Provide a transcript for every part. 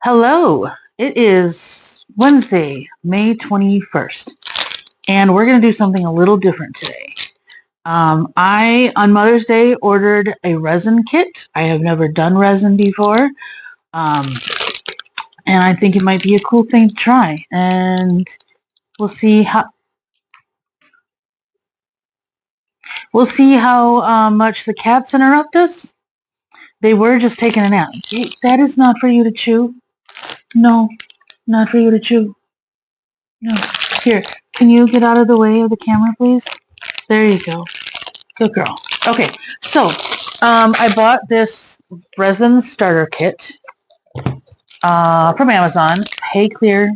Hello, it is Wednesday, May 21st, and we're going to do something a little different today. On Mother's Day, ordered a resin kit. I have never done resin before, and I think it might be a cool thing to try, and we'll see how much the cats interrupt us. They were just taking a nap. That is not for you to chew. No, not for you to chew. No. Here, can you get out of the way of the camera, please? There you go. Good girl. Okay, so I bought this resin starter kit from Amazon. Hey Clear.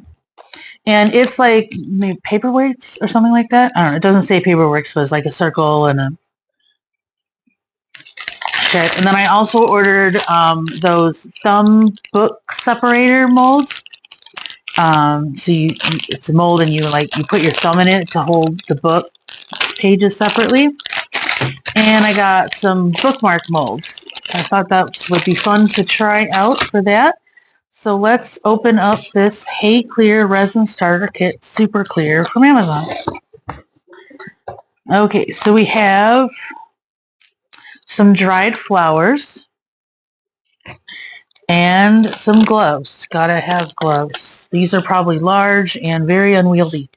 And it's like maybe paperweights or something like that. I don't know. It doesn't say paperweights, but it's like a circle and a shit. And then I also ordered those thumb book separator molds. It's a mold and you put your thumb in it to hold the book pages separately. And I got some bookmark molds. I thought that would be fun to try out for that. So let's open up this Hey Clear Resin Starter Kit Super Clear from Amazon. Okay, so we have some dried flowers and some gloves. Gotta have gloves. These are probably large and very unwieldy.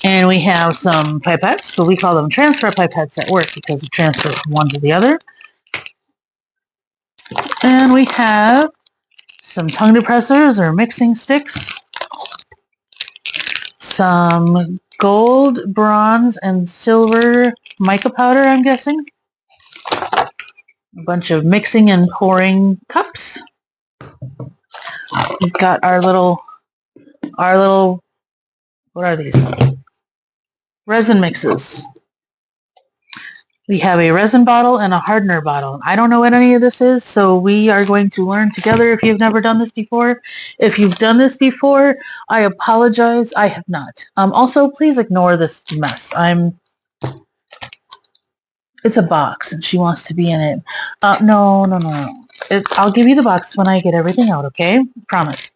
And we have some pipettes, so we call them transfer pipettes at work because we transfer from one to the other. And we have some tongue depressors or mixing sticks, some gold, bronze, and silver mica powder, I'm guessing, a bunch of mixing and pouring cups. We've got our little, what are these? Resin mixes. We have a resin bottle and a hardener bottle. I don't know what any of this is, so we are going to learn together if you've never done this before. If you've done this before, I apologize. I have not. Also, please ignore this mess. It's a box, and she wants to be in it. No. I'll give you the box when I get everything out, okay? Promise.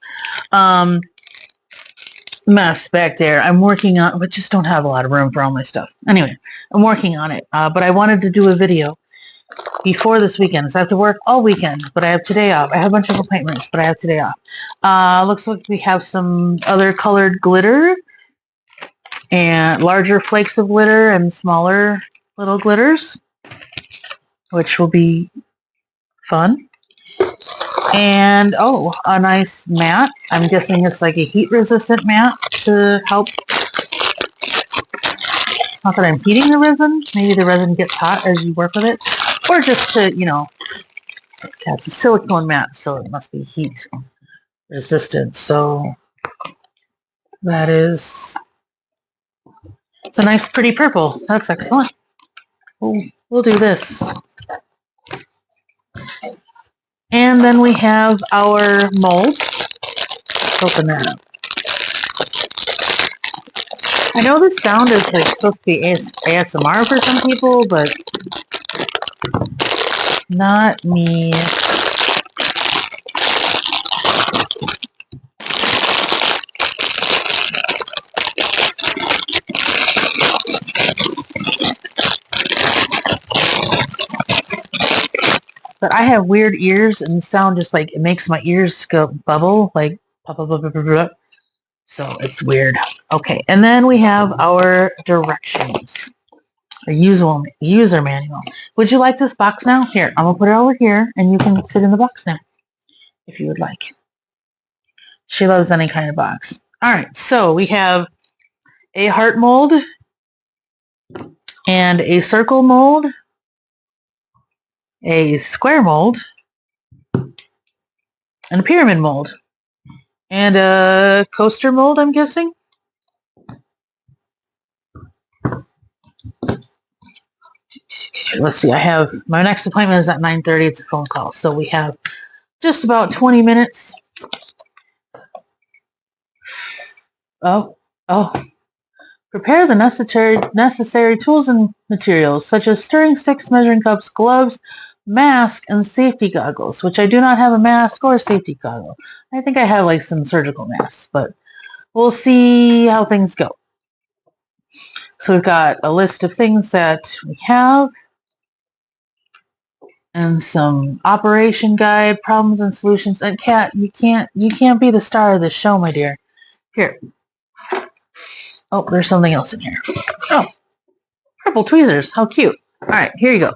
Mess back there. I'm working on, but just don't have a lot of room for all my stuff. Anyway, I'm working on it. But I wanted to do a video before this weekend. So I have to work all weekend, but I have today off. I have a bunch of appointments, but I have today off. Looks like we have some other colored glitter and larger flakes of glitter and smaller little glitters, which will be fun. And, a nice mat. I'm guessing it's like a heat-resistant mat to help. Not that I'm heating the resin. Maybe the resin gets hot as you work with it. Or just to, it's a silicone mat, so it must be heat-resistant. So that is... It's a nice, pretty purple. That's excellent. We'll do this. And then we have our molds. Let's open that up. I know this sound is supposed to be ASMR for some people, but not me. But I have weird ears and sound just like it makes my ears go bubble, like pop, pop, pop, pop, pop. So it's weird. Okay, and then we have our directions, a user manual. Would you like this box now? Here, I'm gonna put it over here, and you can sit in the box now, if you would like. She loves any kind of box. All right, so we have a heart mold and a circle mold, a square mold, and a pyramid mold, and a coaster mold, I'm guessing. Let's see, I have, my next appointment is at 9:30. It's a phone call, so we have just about 20 minutes. Prepare the necessary tools and materials, such as stirring sticks, measuring cups, gloves, mask and safety goggles, which I do not have a mask or a safety goggle. I think I have like some surgical masks, but we'll see how things go. So we've got a list of things that we have and some operation guide, problems and solutions. And Kat, you can't be the star of this show, my dear. Here. Oh, there's something else in here. Oh, purple tweezers. How cute. All right, here you go.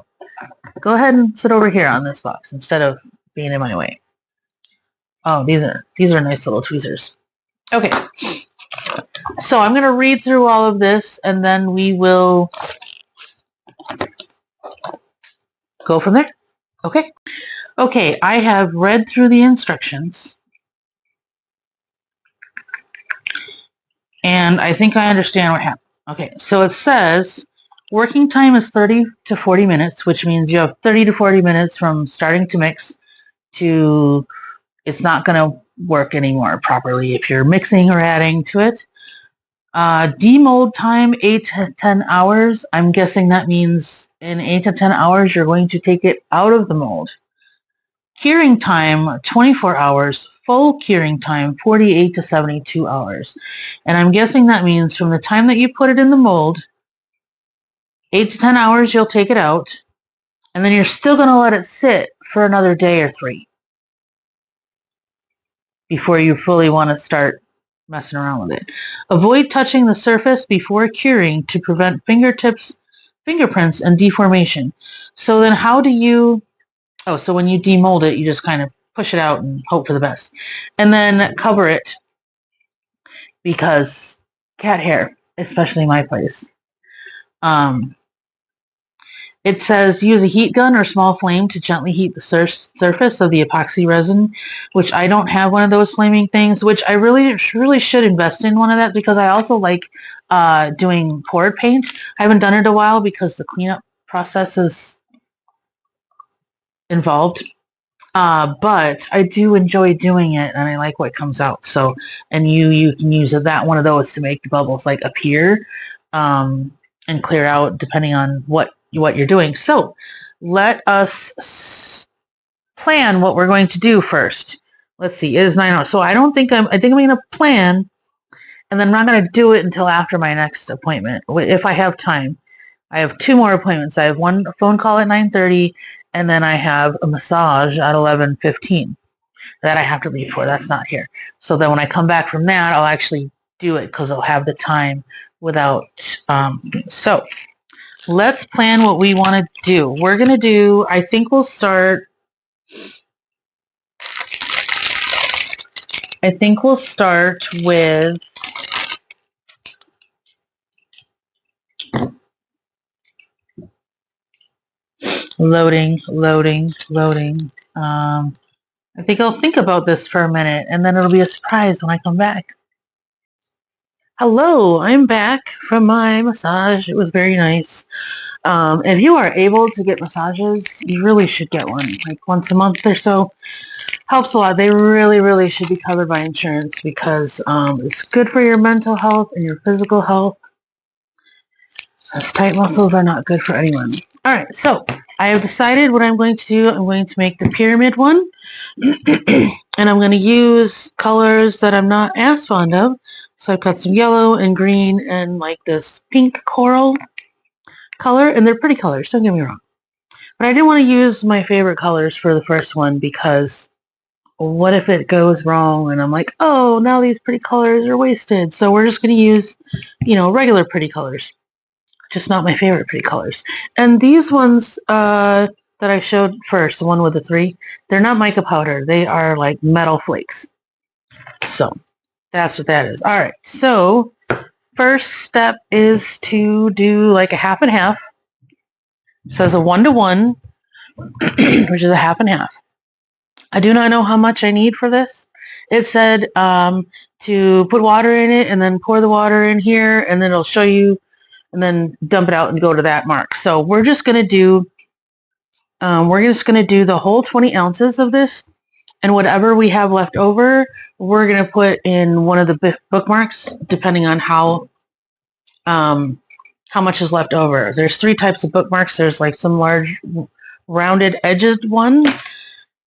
Go ahead and sit over here on this box instead of being in my way. Oh, these are nice little tweezers. Okay. So I'm going to read through all of this and then we will go from there. Okay. Okay, I have read through the instructions. And I think I understand what happened. Okay, so it says working time is 30 to 40 minutes, which means you have 30 to 40 minutes from starting to mix to it's not going to work anymore properly if you're mixing or adding to it. Demold time, 8 to 10 hours. I'm guessing that means in 8 to 10 hours, you're going to take it out of the mold. Curing time, 24 hours. Full curing time, 48 to 72 hours. And I'm guessing that means from the time that you put it in the mold, 8 to 10 hours, you'll take it out. And then you're still going to let it sit for another day or 3 before you fully want to start messing around with it. Avoid touching the surface before curing to prevent fingerprints, and deformation. So then how do you... Oh, so when you demold it, you just kind of push it out and hope for the best. And then cover it because cat hair, especially my place. It says use a heat gun or small flame to gently heat the surface of the epoxy resin, which I don't have one of those flaming things, which I really should invest in one of that because I also like doing poured paint. I haven't done it in a while because the cleanup process is involved. But I do enjoy doing it and I like what comes out. So, and you can use one of those to make the bubbles like appear and clear out depending on what you're doing. So let us plan what we're going to do first. Let's see, it is 9 hours. So I think I'm going to plan and then I'm not going to do it until after my next appointment. If I have time. I have 2 more appointments. I have one phone call at 9:30 and then I have a massage at 11:15 that I have to leave for. That's not here. So then when I come back from that, I'll actually do it because I'll have the time without... So let's plan what we want to do. We're going to do... I think we'll start... with... Loading. I think I'll think about this for a minute and then it'll be a surprise when I come back. Hello, I'm back from my massage. It was very nice. If you are able to get massages, you really should get one. Like once a month or so. Helps a lot. They really should be covered by insurance because it's good for your mental health and your physical health. As tight muscles are not good for anyone. All right, so I have decided what I'm going to do. I'm going to make the pyramid one. And I'm going to use colors that I'm not as fond of. So I've got some yellow and green and like this pink coral color. And they're pretty colors, don't get me wrong. But I didn't want to use my favorite colors for the first one because what if it goes wrong? And I'm like, oh, now these pretty colors are wasted. So we're just going to use, regular pretty colors. Just not my favorite pretty colors. And these ones that I showed first, the one with the 3, they're not mica powder. They are like metal flakes. So that's what that is. All right. So first step is to do like a half and half. It says a 1-to-1, which is a half and half. I do not know how much I need for this. It said to put water in it and then pour the water in here and then it'll show you and then dump it out and go to that mark. So we're just going to do the whole 20 ounces of this, and whatever we have left over, we're going to put in one of the bookmarks, depending on how much is left over. There's 3 types of bookmarks. There's like some rounded edged one,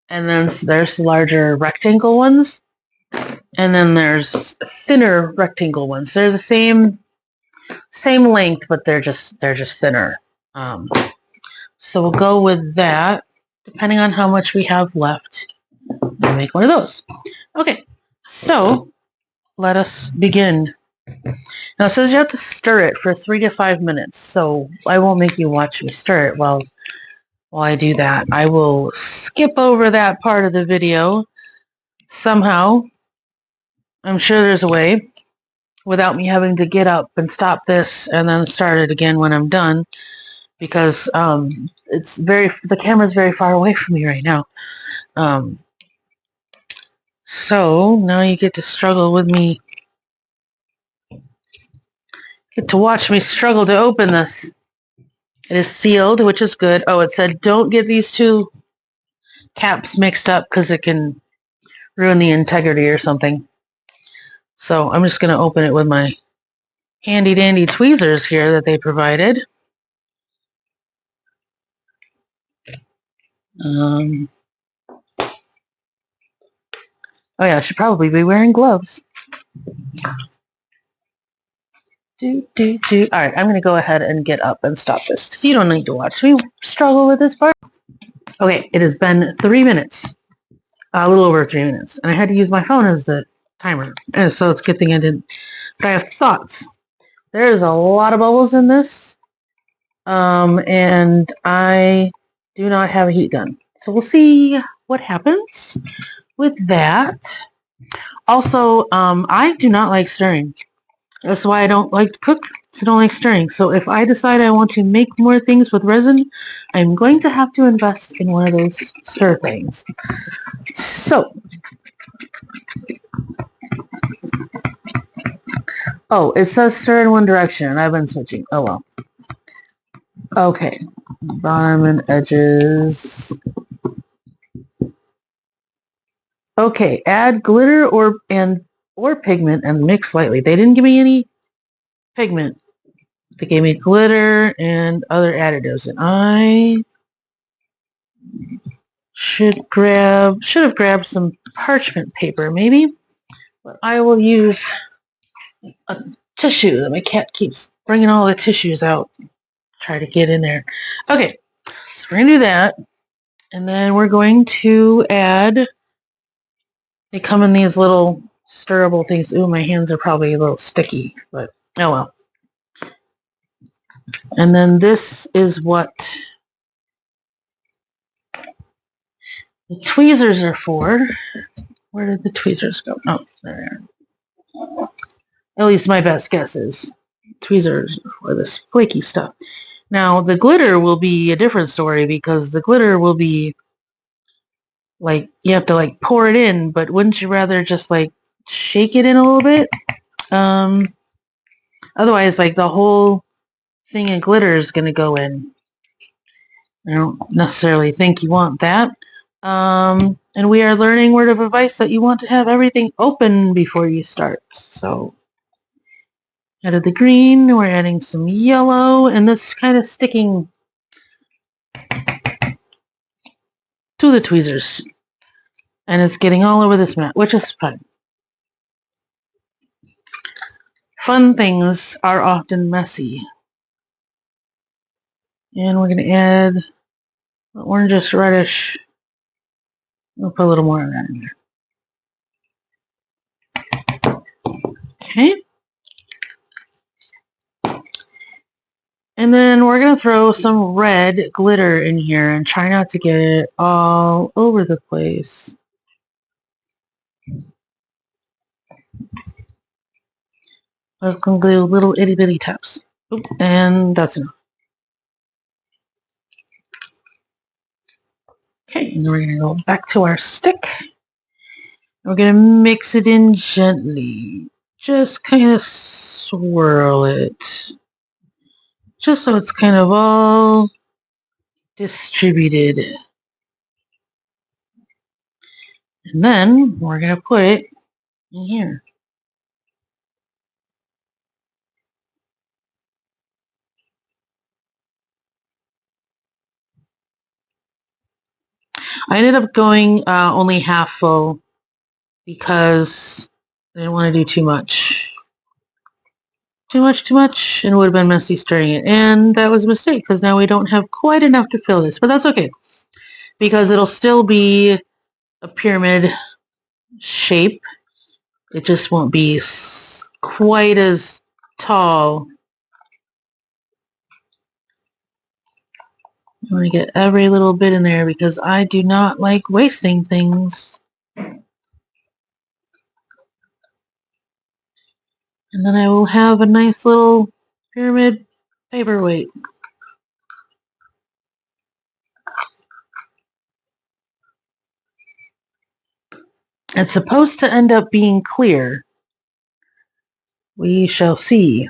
and then there's the larger rectangle ones, and then there's thinner rectangle ones. They're the same length, but they're just thinner. So we'll go with that. Depending on how much we have left, we'll make one of those. Okay, so let us begin. Now it says you have to stir it for 3 to 5 minutes, so I won't make you watch me stir it while I do that. I will skip over that part of the video somehow. I'm sure there's a way without me having to get up and stop this and then start it again when I'm done, because the camera's very far away from me right now. So now you get to struggle with me. Get to watch me struggle to open this. It is sealed, which is good. Oh, it said don't get these two caps mixed up because it can ruin the integrity or something. So I'm just going to open it with my handy dandy tweezers here that they provided. Oh yeah, I should probably be wearing gloves. All right, I'm going to go ahead and get up and stop this because you don't need to watch me struggle with this part. Okay, it has been 3 minutes, a little over 3 minutes, and I had to use my phone as the timer, and so it's a good thing I didn't. But I have thoughts. There's a lot of bubbles in this, and I do not have a heat gun. So we'll see what happens with that. Also, I do not like stirring. That's why I don't like to cook. I don't like stirring. So if I decide I want to make more things with resin, I'm going to have to invest in one of those stir things. So, oh, it says stir in one direction, and I've been switching. Oh well. Okay, bottom and edges. Okay, add glitter or pigment and mix lightly. They didn't give me any pigment. They gave me glitter and other additives, and I should have grabbed some parchment paper maybe, but I will use a tissue. My cat keeps bringing all the tissues out, try to get in there. Okay, so we're gonna do that, and then we're going to add. They come in these little stirrable things. Ooh, my hands are probably a little sticky, but oh well. And then this is what the tweezers are for. Where did the tweezers go? Oh, there they are. At least my best guess is tweezers for this flaky stuff. Now, the glitter will be a different story because the glitter will be like, you have to like pour it in, but wouldn't you rather just like shake it in a little bit? Otherwise, like the whole thing of glitter is going to go in. I don't necessarily think you want that. And we are learning word of advice that you want to have everything open before you start. So, added the green, we're adding some yellow, and this kind of sticking to the tweezers. And it's getting all over this mat, which is fun. Fun things are often messy. And we're going to add orangish reddish. We'll put a little more of that in there. Okay. And then we're going to throw some red glitter in here and try not to get it all over the place. I was going to do little itty bitty taps. Oop, and that's enough. Okay, and then we're going to go back to our stick. We're going to mix it in gently. Just kind of swirl it. Just so it's kind of all distributed. And then we're going to put it in here. I ended up going only half full because I didn't want to do too much. Too much, and it would have been messy stirring it. And that was a mistake because now we don't have quite enough to fill this. But that's okay because it'll still be a pyramid shape. It just won't be quite as tall. I want to get every little bit in there because I do not like wasting things. And then I will have a nice little pyramid paperweight. It's supposed to end up being clear. We shall see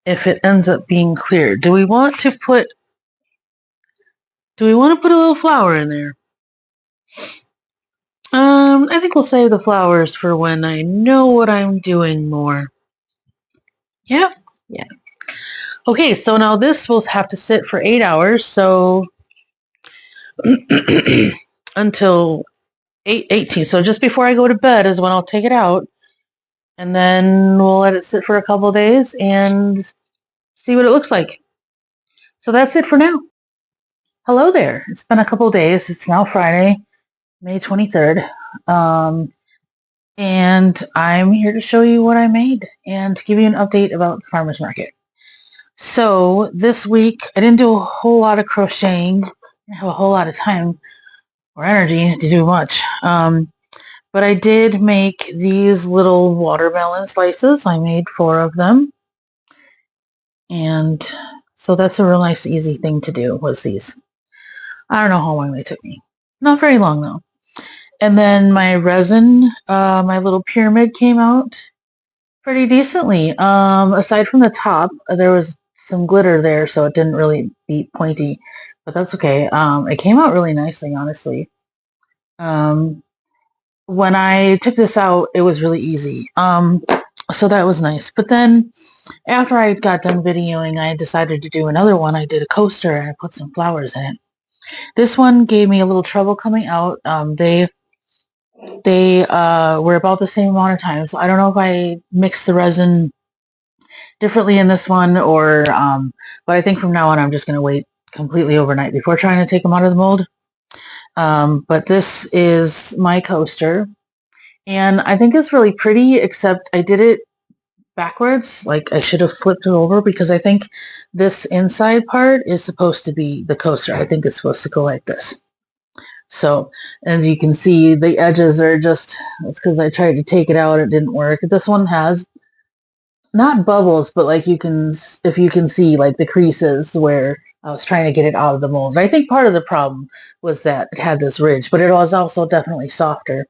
if it ends up being clear. Do we want to put a little flower in there? I think we'll save the flowers for when I know what I'm doing more. Yeah. Okay, so now this will have to sit for 8 hours, so until 8:18. So just before I go to bed is when I'll take it out, and then we'll let it sit for a couple days and see what it looks like. So that's it for now. Hello there. It's been a couple days. It's now Friday, May 23rd. And I'm here to show you what I made and to give you an update about the farmer's market. So this week, I didn't do a whole lot of crocheting. I didn't have a whole lot of time or energy to do much. But I did make these little watermelon slices. I made 4 of them. And so that's a real nice, easy thing to do, was these. I don't know how long they took me. Not very long, though. And then my resin, my little pyramid came out pretty decently. Aside from the top, there was some glitter there, so it didn't really be pointy. But that's okay. It came out really nicely, honestly. When I took this out, it was really easy. So that was nice. But then after I got done videoing, I decided to do another one. I did a coaster and I put some flowers in it. This one gave me a little trouble coming out. They were about the same amount of time. So I don't know if I mixed the resin differently in this one or, but I think from now on I'm just going to wait completely overnight before trying to take them out of the mold. But this is my coaster. And I think it's really pretty, except I did it backwards. Like I should have flipped it over because I think this inside part is supposed to be the coaster. I think it's supposed to go like this. So, as you can see, the edges are just, it's because I tried to take it out, it didn't work. This one has not bubbles, but like if you can see like the creases where I was trying to get it out of the mold. I think part of the problem was that it had this ridge, but it was also definitely softer.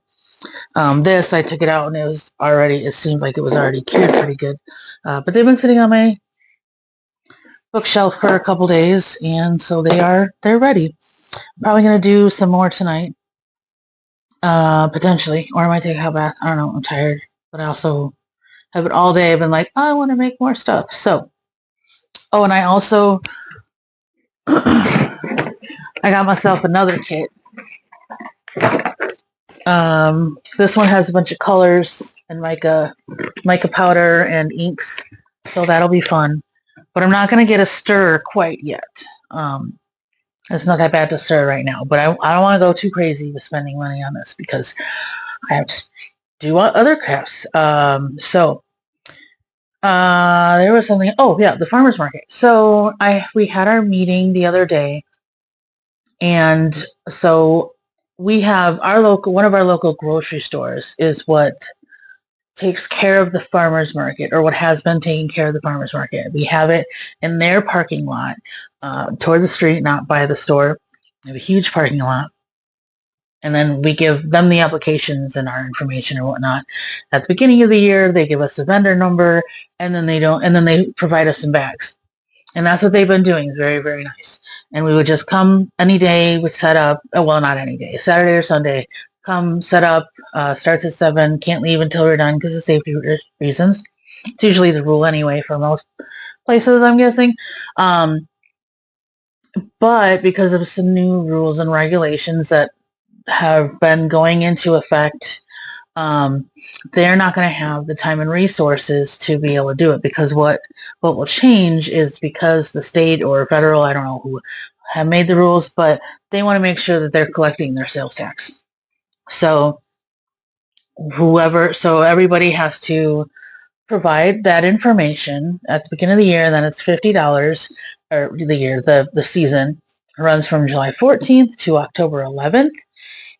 This, I took it out and it seemed like it was already cured pretty good. But they've been sitting on my bookshelf for a couple days, and so they're ready. I'm probably going to do some more tonight, potentially, or I might take a bath. I don't know, I'm tired, but I also have it all day. I've been like, I want to make more stuff. So, oh, and I also, I got myself another kit. This one has a bunch of colors and mica powder and inks, so that'll be fun. But I'm not going to get a stir quite yet. It's not that bad to stir right now, but I don't want to go too crazy with spending money on this because I have to do other crafts. So there was something. Oh yeah, the farmer's market. So we had our meeting the other day, and so we have one of our local grocery stores is what takes care of the farmer's market, or what has been taking care of the farmer's market. We have it in their parking lot, toward the street, not by the store. We have a huge parking lot. And then we give them the applications and our information and whatnot. At the beginning of the year, they give us a vendor number, and then they provide us some bags. And that's what they've been doing. Very, very nice. And we would just come any day, we'd set up, well, not any day, Saturday or Sunday, come set up, starts at 7, can't leave until we're done because of safety reasons. It's usually the rule anyway for most places, I'm guessing. But because of some new rules and regulations that have been going into effect, they're not going to have the time and resources to be able to do it, because what will change is because the state or federal, I don't know who, have made the rules, but they want to make sure that they're collecting their sales tax. So so everybody has to provide that information at the beginning of the year, and then it's $50, or the season runs from July 14th to October 11th,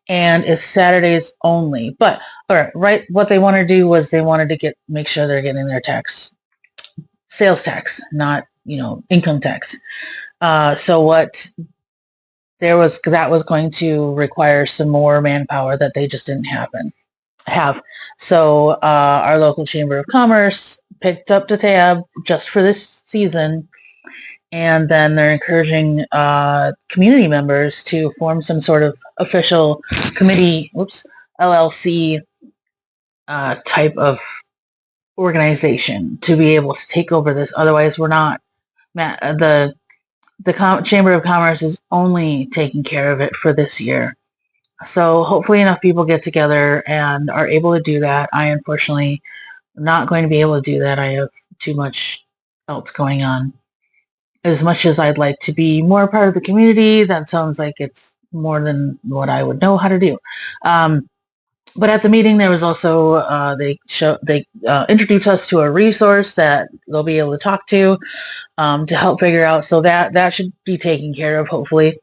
and it's Saturdays only. But all right, what they want to do was they wanted to make sure they're getting their sales tax, not income tax. So what that was going to require some more manpower that they just didn't have. So our local Chamber of Commerce picked up the tab just for this season, and then they're encouraging community members to form some sort of official committee, LLC type of organization to be able to take over this. Otherwise, we're not. The Chamber of Commerce is only taking care of it for this year. So hopefully enough people get together and are able to do that. I unfortunately am not going to be able to do that. I have too much else going on. As much as I'd like to be more part of the community, that sounds like it's more than what I would know how to do. But at the meeting, there was also they introduced us to a resource that they'll be able to talk to help figure out. So that should be taken care of, hopefully.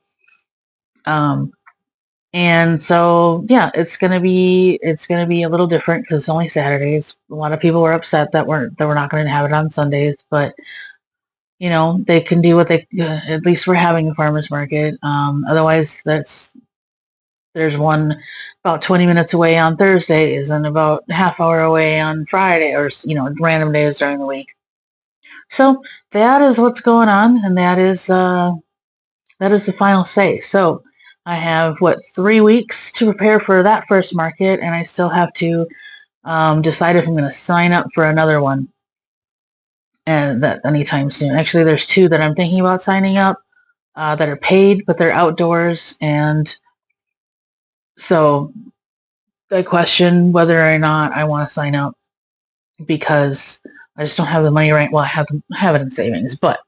And so yeah, it's gonna be a little different because it's only Saturdays. A lot of people were upset that we're not going to have it on Sundays, but they can do what they. At least we're having a farmers market. Otherwise, there's one about 20 minutes away on Thursdays and about a half hour away on Friday, or random days during the week. So that is what's going on, and that is the final say. So I have 3 weeks to prepare for that first market, and I still have to decide if I'm going to sign up for another one, and that anytime soon. Actually, there's 2 that I'm thinking about signing up that are paid, but they're outdoors, and so I question whether or not I want to sign up because I just don't have the money right. Well, I have it in savings, but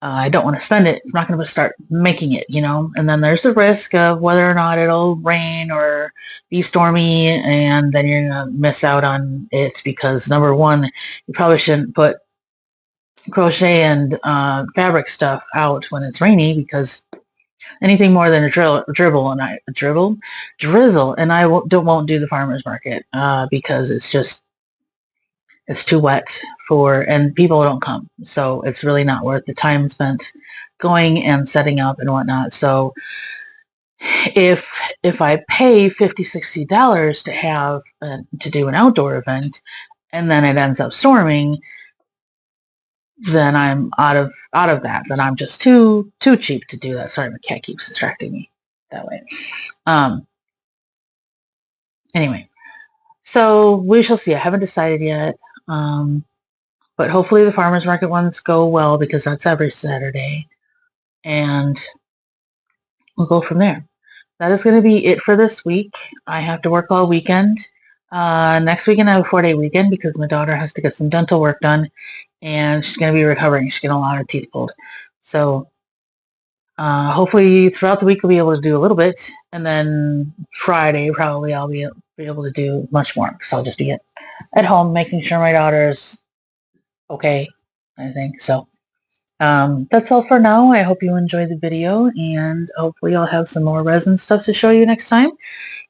I don't want to spend it. I'm not going to start making it, And then there's the risk of whether or not it'll rain or be stormy, and then you're going to miss out on it because, number one, you probably shouldn't put crochet and fabric stuff out when it's rainy, because anything more than a drizzle, and I won't do the farmer's market because it's too wet and people don't come. So it's really not worth the time spent going and setting up and whatnot. So if I pay $50-$60 to have to do an outdoor event, and then it ends up storming, then I'm out of that. Then I'm just too cheap to do that. Sorry, my cat keeps distracting me that way. Anyway, so we shall see. I haven't decided yet. But hopefully the farmers market ones go well, because that's every Saturday, and we'll go from there. That is going to be it for this week. I have to work all weekend. Next weekend I have a 4-day weekend because my daughter has to get some dental work done, and she's going to be recovering. She's getting a lot of teeth pulled. So hopefully throughout the week I'll be able to do a little bit, and then Friday probably I'll be able to do much more, because I'll just be at home making sure my daughter's okay, I think. So that's all for now. I hope you enjoyed the video, and hopefully I'll have some more resin stuff to show you next time,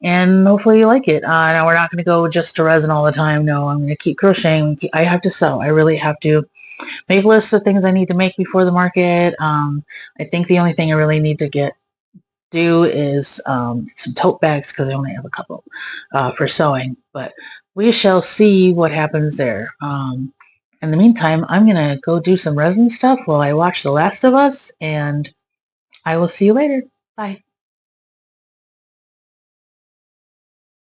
and hopefully you like it. Now we're not going to go just to resin all the time. No, I'm going to keep crocheting. I have to sew. I really have to make lists of things I need to make before the market. I think the only thing I really need to do is some tote bags, because I only have a couple for sewing, but we shall see what happens there. In the meantime, I'm going to go do some resin stuff while I watch The Last of Us, and I will see you later. Bye.